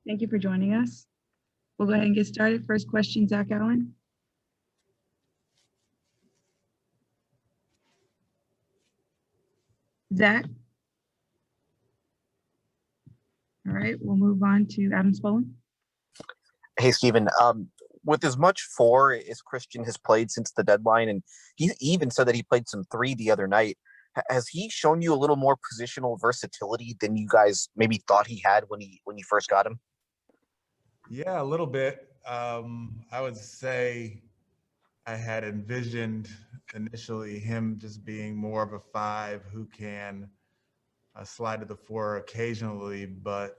Thank you for joining us. We'll go ahead and get started. First question, Zach Allen. Zach? All right, we'll move on to Adam Spollen. Hey, Stephen. With as much 4 as Christian has played since the deadline, and he even said that he played some 3 the other night, has he shown you a little more positional versatility than you guys maybe thought he had when you first got him? Yeah, a little bit. I would say I had envisioned initially him just being more of a 5 who can slide to the 4 occasionally, but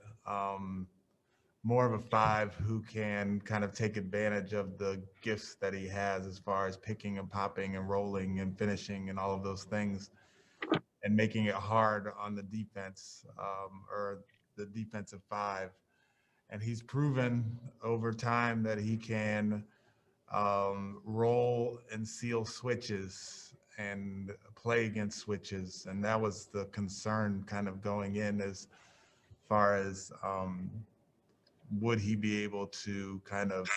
more of a 5 who can kind of take advantage of the gifts that he has as far as picking and popping and rolling and finishing and all of those things, and making it hard on the defense or the defensive 5. And he's proven over time that he can roll and seal switches and play against switches. And that was the concern kind of going in as far as would he be able to kind of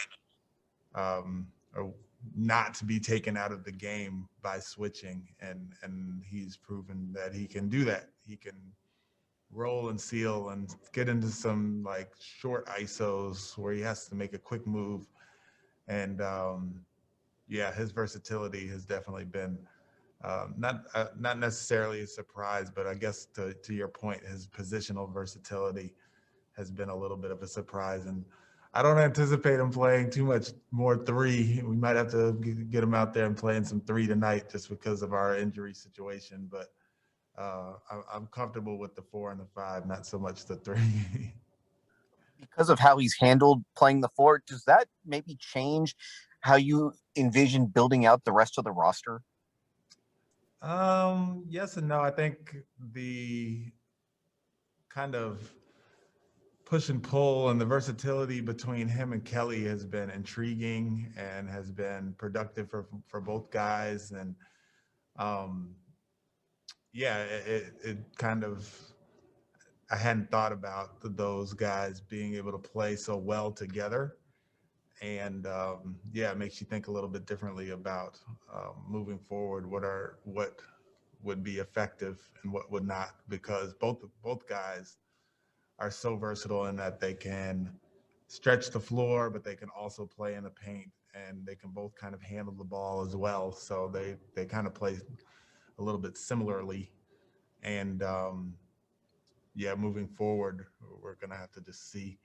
or not to be taken out of the game by switching. And he's proven that he can do that. He can roll and seal and get into some like short ISOs where he has to make a quick move. And his versatility has definitely been not necessarily a surprise, but I guess to your point, his positional versatility has been a little bit of a surprise. And I don't anticipate him playing too much more 3. We might have to get him out there and playing some 3 tonight just because of our injury situation. But I'm comfortable with the 4 and the 5, not so much the 3. Because of how he's handled playing the 4, does that maybe change how you envision building out the rest of the roster? Yes and no. I think the kind of push and pull and the versatility between him and Kelly has been intriguing and has been productive for both guys. And it kind of, I hadn't thought about those guys being able to play so well together. And it makes you think a little bit differently about moving forward. What would be effective and what would not, because both guys are so versatile in that they can stretch the floor, but they can also play in the paint, and they can both kind of handle the ball as well. So they kind of play a little bit similarly. And moving forward, we're going to have to just see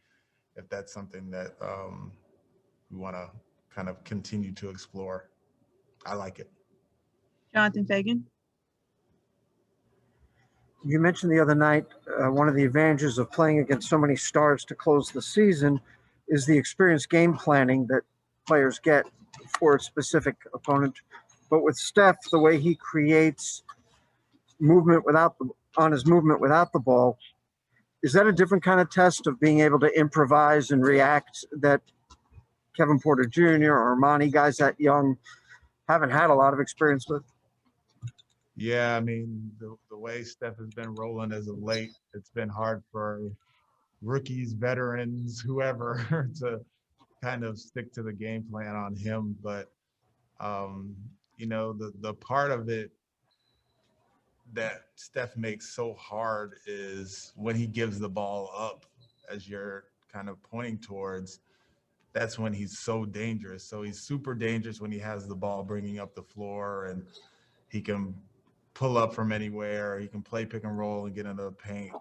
if that's something that we want to kind of continue to explore. I like it. Jonathan Fagan. You mentioned the other night, one of the advantages of playing against so many stars to close the season is the experienced game planning that players get for a specific opponent. But with Steph, the way he creates movement without the ball, is that a different kind of test of being able to improvise and react that Kevin Porter Jr. or Armani, guys that young, haven't had a lot of experience with? Yeah, I mean, the way Steph has been rolling as of late, it's been hard for rookies, veterans, whoever to kind of stick to the game plan on him. But, the part of it that Steph makes so hard is when he gives the ball up, as you're kind of pointing towards, that's when he's so dangerous. So he's super dangerous when he has the ball bringing up the floor, and he can pull up from anywhere. He can play pick and roll and get into the paint.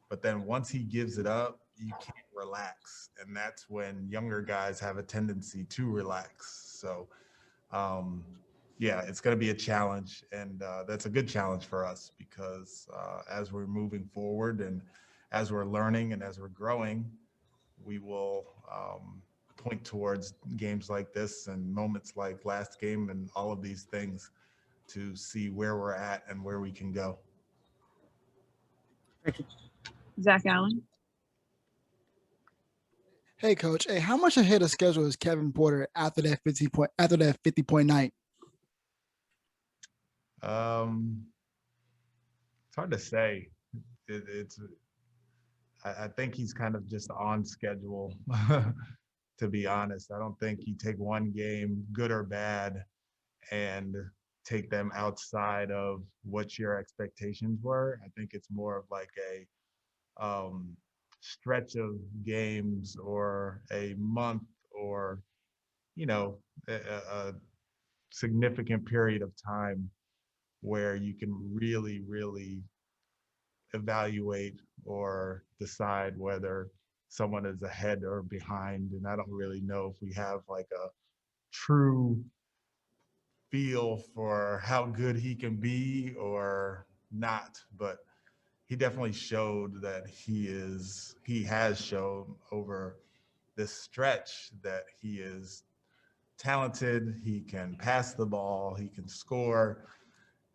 But then once he gives it up, you can't relax. And that's when younger guys have a tendency to relax. So, it's going to be a challenge. And that's a good challenge for us because as we're moving forward and as we're learning and as we're growing, we will point towards games like this and moments like last game and all of these things to see where we're at and where we can go. Thank you. Zach Allen. Hey, Coach. Hey, how much ahead of schedule is Kevin Porter after that 50-point night? It's hard to say. I think he's kind of just on schedule, to be honest. I don't think you take one game, good or bad, and take them outside of what your expectations were. I think it's more of like a stretch of games or a month or, you know, a significant period of time where you can really, really evaluate or decide whether someone is ahead or behind. And I don't really know if we have like a true feel for how good he can be or not, but he definitely showed that he has shown over this stretch that he is talented. He can pass the ball, he can score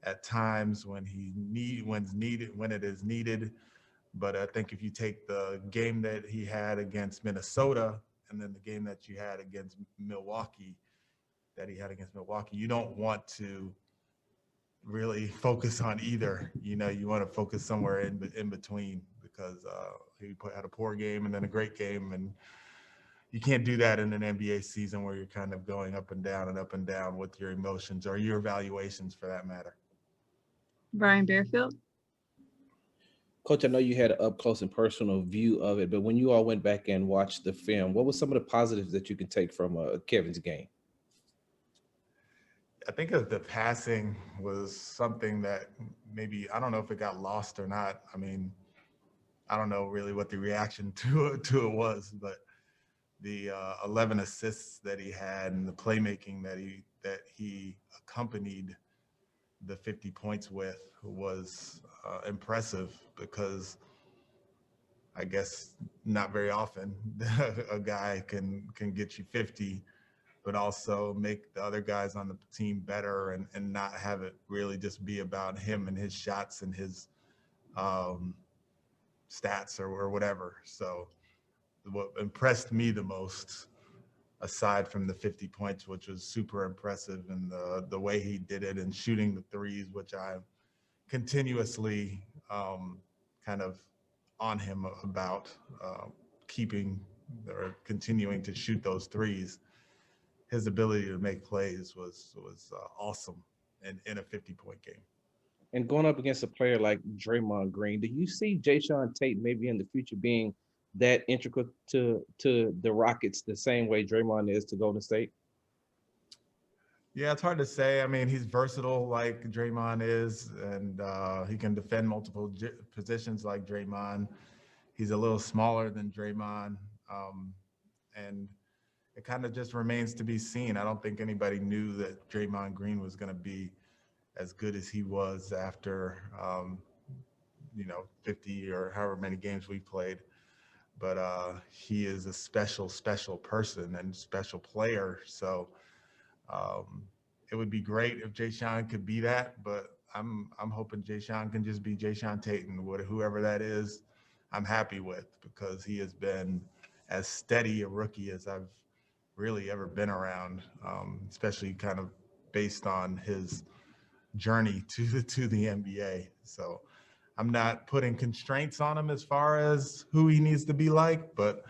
at times when it is needed. But I think if you take the game that he had against Minnesota and then the game that you had against Milwaukee, you don't want to really focus on either. You know, you want to focus somewhere in between, because he had a poor game and then a great game, and you can't do that in an NBA season where you're kind of going up and down with your emotions or your evaluations for that matter. Brian Bearfield. Coach, I know you had an up close and personal view of it, but when you all went back and watched the film, what were some of the positives that you could take from Kevin's game? I think the passing was something that maybe, I don't know if it got lost or not. I mean, I don't know really what the reaction to it was, but the 11 assists that he had and the playmaking that he accompanied the 50 points with was impressive, because I guess not very often a guy can get you 50, but also make the other guys on the team better, and not have it really just be about him and his shots and his stats or whatever. So what impressed me the most, aside from the 50 points, which was super impressive, and the way he did it and shooting the threes, which I'm continuously kind of on him about, keeping or continuing to shoot those threes. His ability to make plays was awesome in a 50-point game. And going up against a player like Draymond Green, do you see Jae'Sean Tate maybe in the future being that intricate to the Rockets the same way Draymond is to Golden State? Yeah, it's hard to say. I mean, he's versatile like Draymond is, and he can defend multiple positions like Draymond. He's a little smaller than Draymond, and it kind of just remains to be seen. I don't think anybody knew that Draymond Green was going to be as good as he was after, 50 or however many games we played. But he is a special person and special player. So it would be great if Jae'Sean could be that, but I'm hoping Jae'Sean can just be Jae'Sean Tate, and whoever that is, I'm happy with, because he has been as steady a rookie as I've really ever been around, especially kind of based on his journey to the NBA. So I'm not putting constraints on him as far as who he needs to be like, but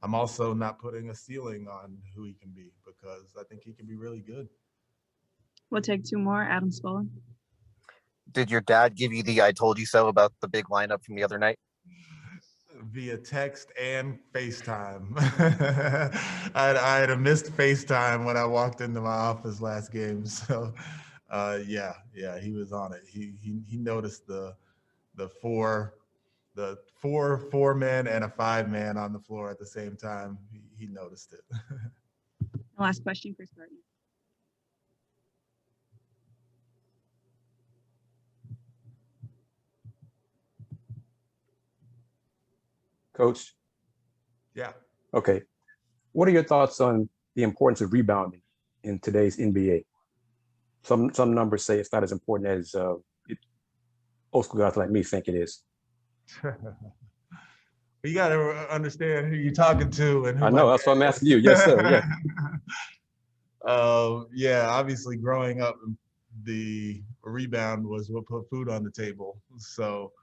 I'm also not putting a ceiling on who he can be, because I think he can be really good. We'll take two more. Adam Spalding. Did your dad give you the "I told you so" about the big lineup from the other night? Via text and FaceTime. I had a missed FaceTime when I walked into my office last game. So yeah, he was on it. He noticed the four men and a 5-man on the floor at the same time. He noticed it. Last question, Chris Gardner. Coach? Yeah. Okay. What are your thoughts on the importance of rebounding in today's NBA? Some numbers say it's not as important as old school guys like me think it is. You got to understand who you're talking to and who I know, that's what I'm asking you. Yes, sir. Yeah. Yeah, obviously growing up, the rebound was what put food on the table. So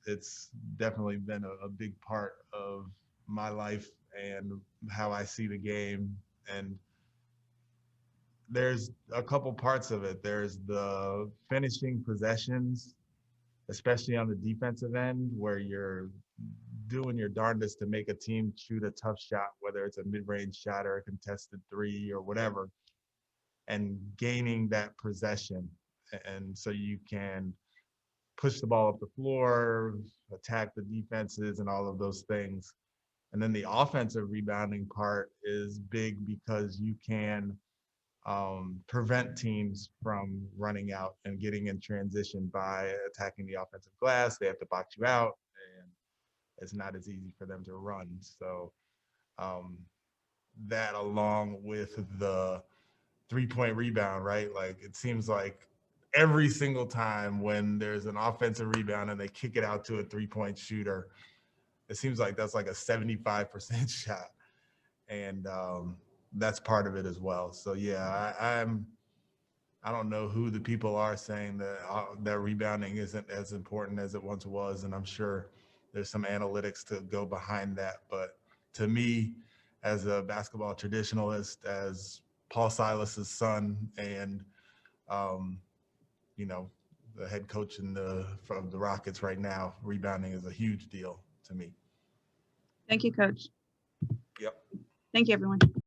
It's definitely been a big part of my life and how I see the game. And there's a couple parts of it. There's the finishing possessions, especially on the defensive end, where you're doing your darndest to make a team shoot a tough shot, whether it's a mid-range shot or a contested three or whatever, and gaining that possession. And so you can push the ball up the floor, attack the defenses, and all of those things. And then the offensive rebounding part is big because you can prevent teams from running out and getting in transition by attacking the offensive glass. They have to box you out, and it's not as easy for them to run. So that, along with the three-point rebound, right? Like, it seems like every single time when there's an offensive rebound and they kick it out to a three-point shooter, it seems like that's like a 75% shot. And that's part of it as well. So yeah, I don't know who the people are saying that that rebounding isn't as important as it once was, and I'm sure there's some analytics to go behind that. But to me, as a basketball traditionalist, as Paul Silas's son, and you know, the head coach of the Rockets right now, rebounding is a huge deal to me. Thank you, Coach. Yep. Thank you, everyone.